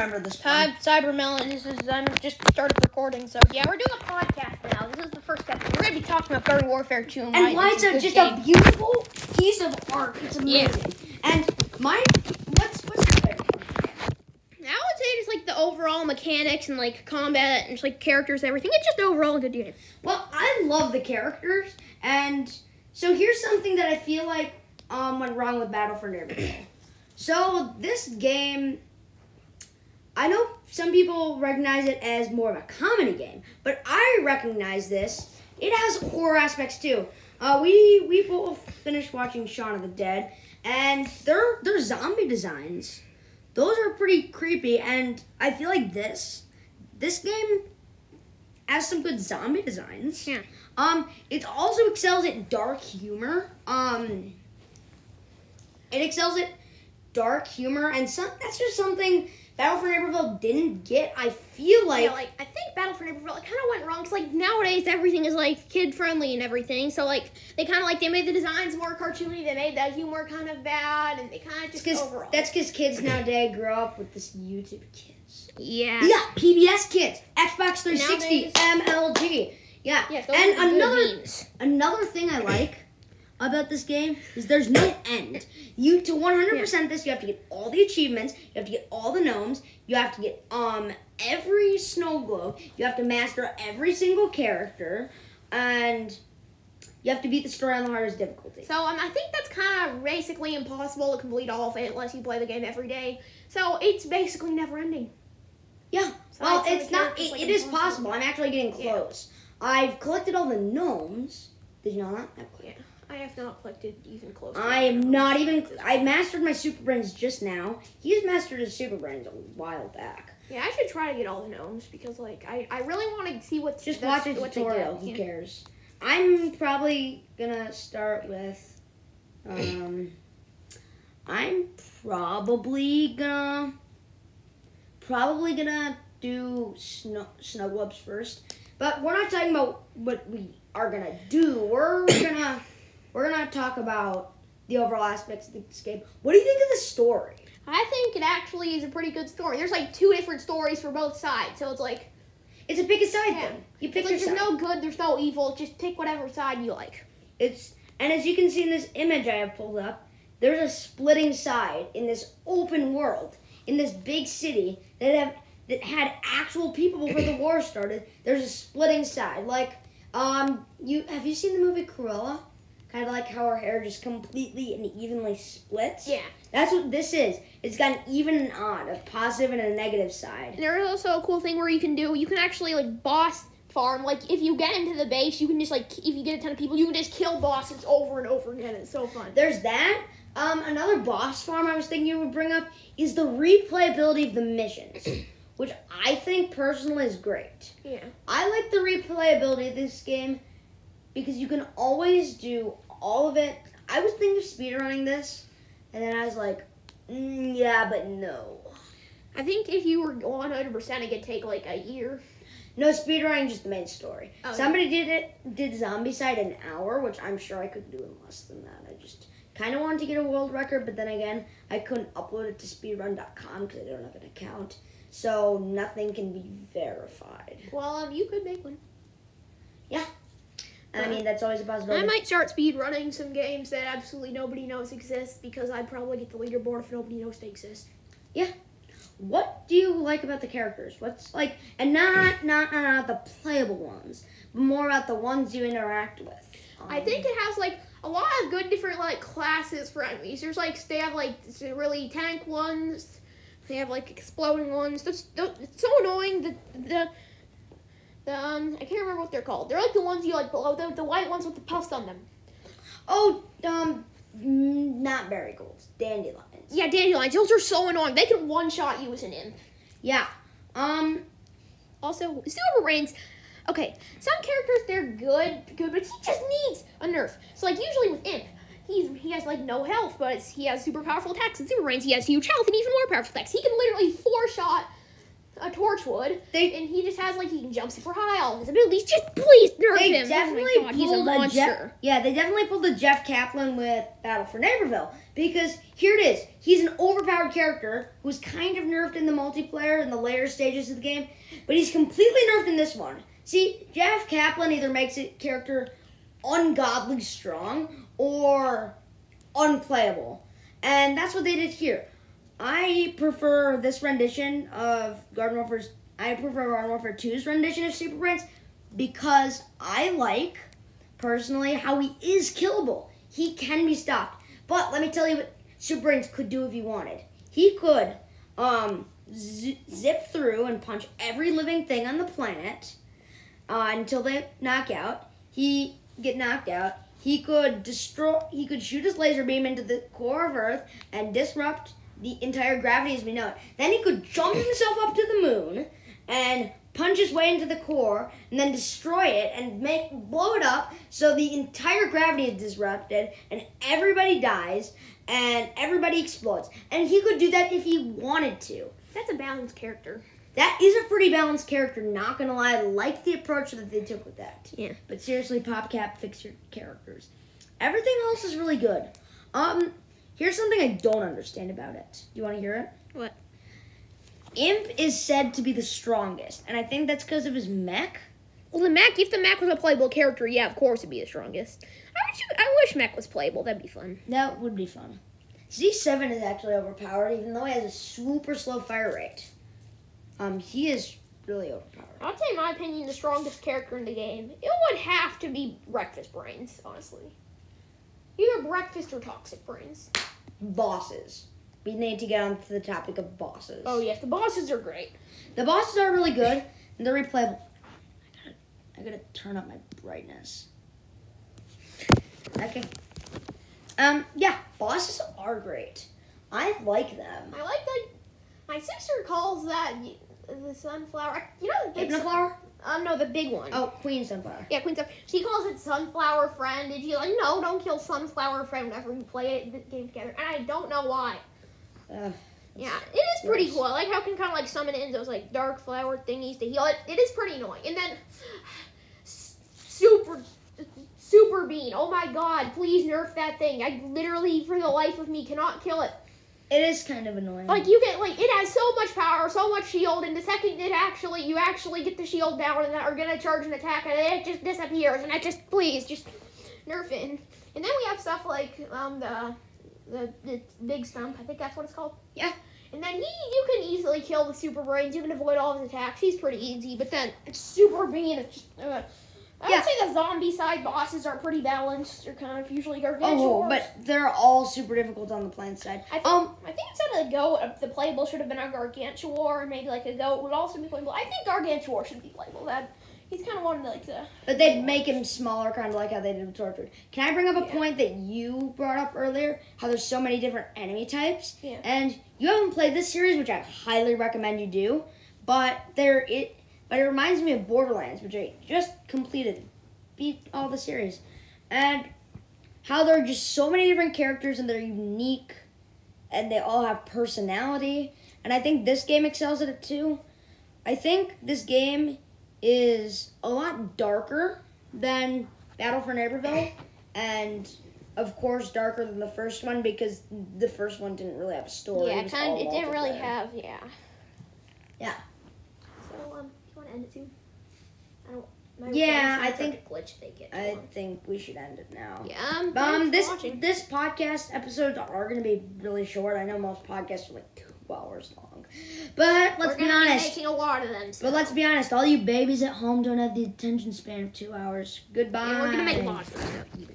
remember this one. Cybermelon. I'm just started recording, so yeah, we're doing a podcast now. This is the first episode. We're gonna be talking about Garden Warfare 2 and why it's just a beautiful piece of art. It's amazing. Yeah. And what's your favorite part? I would say just like the overall mechanics and like combat and just like characters and everything. It's just overall a good game. Well, I love the characters, and so here's something that I feel like went wrong with Battle for Neighborville. So this game, I know some people recognize it as more of a comedy game, but I recognize this. It has horror aspects too. We both finished watching Shaun of the Dead, and their zombie designs, those are pretty creepy, and I feel like this game has some good zombie designs. Yeah. It also excels at dark humor. It excels at dark humor, and that's just something Battle for Neighborville didn't get. I feel like... Yeah, I think Battle for Neighborville kind of went wrong. Because, nowadays everything is, kid-friendly and everything. So, they kind of, they made the designs more cartoony. They made the humor kind of bad. And they kind of just overall... That's because kids nowadays grow up with this YouTube Kids. Yeah. You got PBS Kids, Xbox 360, MLG. Yeah. Yes, and another thing I like about this game is there's no end. To 100% this, you have to get all the achievements, you have to get all the gnomes, you have to get every snow globe, you have to master every single character, and you have to beat the story on the hardest difficulty. So I think that's kind of basically impossible to complete all of it unless you play the game every day. So it's basically never ending. Yeah. So well, it's not. It is possible. I'm actually getting close. Yeah. I've collected all the gnomes. Did you know that? Yeah. I have not collected even close. I mastered my super brains just now. He's mastered his super brains a while back. Yeah, I should try to get all the gnomes because I really want to see what's just watch a tutorial. Who cares? I'm probably gonna start with. I'm probably gonna do snow globes first, but we're not talking about what we are gonna do. We're gonna talk about the overall aspects of this game. What do you think of the story? I think it actually is a pretty good story. There's 2 different stories for both sides, so it's a pick a side thing. You pick your side. There's no good, there's no evil. Just pick whatever side you like. And as you can see in this image I have pulled up, there's a splitting side in this open world, in this big city that had actual people before the war started. There's a splitting side. Have you seen the movie Cruella? Kind of like how her hair just completely and evenly splits. Yeah. That's what this is. It's got an even and odd, a positive and a negative side. And there's also a cool thing where you can actually, boss farm. If you get into the base, you can just, if you get a ton of people, you can just kill bosses over and over again. It's so fun. There's that. Another boss farm I was thinking you would bring up is the replayability of the missions, which I think personally is great. Yeah. I like the replayability of this game because you can always do all of it. I was thinking of speedrunning this, and then I was like, yeah, but no. I think if you were 100%, it could take a year. No, speedrunning just the main story. Oh, Somebody did Zombie Side in an hour, which I'm sure I could do in less than that. I just kind of wanted to get a world record, but then again, I couldn't upload it to speedrun.com because I don't have an account. So nothing can be verified. Well, you could make one. Yeah. I mean, that's always a possibility. I might start speedrunning some games that absolutely nobody knows exist because I'd probably get the leaderboard if nobody knows they exist. Yeah. What do you like about the characters? And not the playable ones, but more about the ones you interact with. I think it has a lot of good different classes for enemies. There's they have really tank ones. They have exploding ones. It's so annoying. I can't remember what they're called. They're the ones you below the white ones with the puffs on them. Oh, not marigolds, dandelions. Yeah, dandelions. Those are so annoying. They can one-shot you as an imp. Yeah. Also, Super Brains. Okay, some characters they're good, but he just needs a nerf. So usually with Imp, he has no health, but he has super powerful attacks. In Super Brains, he has huge health and even more powerful attacks. He can literally 4-shot a torch would. And he just has, like, he can jump super high, all of his abilities. Just please nerf him. Definitely oh my God, he's a monster. They definitely pulled a Jeff Kaplan with Battle for Neighborville. Because here it is. He's an overpowered character who's kind of nerfed in the multiplayer and the later stages of the game. But he's completely nerfed in this one. See, Jeff Kaplan either makes a character ungodly strong or unplayable. And that's what they did here. I prefer this rendition of Garden Warfare 2's rendition of Super Brains because I like, personally, how he is killable. He can be stopped. But let me tell you what Super Brains could do if he wanted. He could zip through and punch every living thing on the planet until they knock out. He get knocked out. He could shoot his laser beam into the core of Earth and disrupt the entire gravity as we know it. Then he could jump himself up to the moon and punch his way into the core and then destroy it and blow it up so the entire gravity is disrupted and everybody dies and everybody explodes. And he could do that if he wanted to. That's a balanced character. That is a pretty balanced character, not gonna lie. I like the approach that they took with that. Yeah. But seriously, PopCap, fix your characters. Everything else is really good. Here's something I don't understand about it. Do you want to hear it? What? Imp is said to be the strongest, and I think that's because of his mech. Well, if the mech was a playable character, yeah, of course it'd be the strongest. I wish mech was playable. That'd be fun. That would be fun. Z7 is actually overpowered, even though he has a super slow fire rate. He is really overpowered. I'd say, in my opinion, the strongest character in the game, it would have to be Breakfast Brains, honestly. Either Breakfast or Toxic Brains. Bosses. We need to get on to the topic of bosses. Oh, yes, the bosses are great. The bosses are really good, and they're replayable. I gotta turn up my brightness. Okay. Yeah, bosses are great. I like them. I like that. My sister calls that the sunflower. You know the big Hypnoflower? No, the big one. Oh, Queen Sunflower. Yeah, Queen Sunflower. She calls it Sunflower Friend, and she's like, no, don't kill Sunflower Friend whenever we play the game together. And I don't know why. Yeah, it is pretty cool. I like how it can kind of like summon in those like dark flower thingies to heal it. It is pretty annoying. And then Super Bean. Oh my God, please nerf that thing. I literally, for the life of me, cannot kill it. It is kind of annoying. Like it has so much power, so much shield, and the second you actually get the shield down and are gonna charge an attack, and it just disappears. And please nerf it. And then we have stuff like the big stump. I think that's what it's called. Yeah. And then you can easily kill the Super Brains. You can avoid all of his attacks. He's pretty easy. But then Super Bean, I would say the zombie side bosses are pretty balanced. They're kind of usually gargantuan. Oh, but they're all super difficult on the plant side. I think instead of the goat, the playable should have been a gargantuar, and maybe like a goat would also be playable. I think gargantuar should be playable. He's kind of one of like the. But they'd make him smaller, kind of like how they did with Tortured. Can I bring up a point that you brought up earlier? How there's so many different enemy types. Yeah. And you haven't played this series, which I highly recommend you do. But it reminds me of Borderlands, which I just completed. Beat all the series. And how there are just so many different characters and they're unique and they all have personality. And I think this game excels at it too. I think this game is a lot darker than Battle for Neighborville. And of course darker than the first one because the first one didn't really have a story. Yeah, it didn't really have, Yeah. So, do you want to end it soon? I think glitch they get. I think we should end it now. Yeah. This podcast episodes are going to be really short. I know most podcasts are like 2 hours long, but let's be honest. Making a lot of them. So. But let's be honest. All you babies at home don't have the attention span of 2 hours. Goodbye. Yeah, we're gonna make lots of them.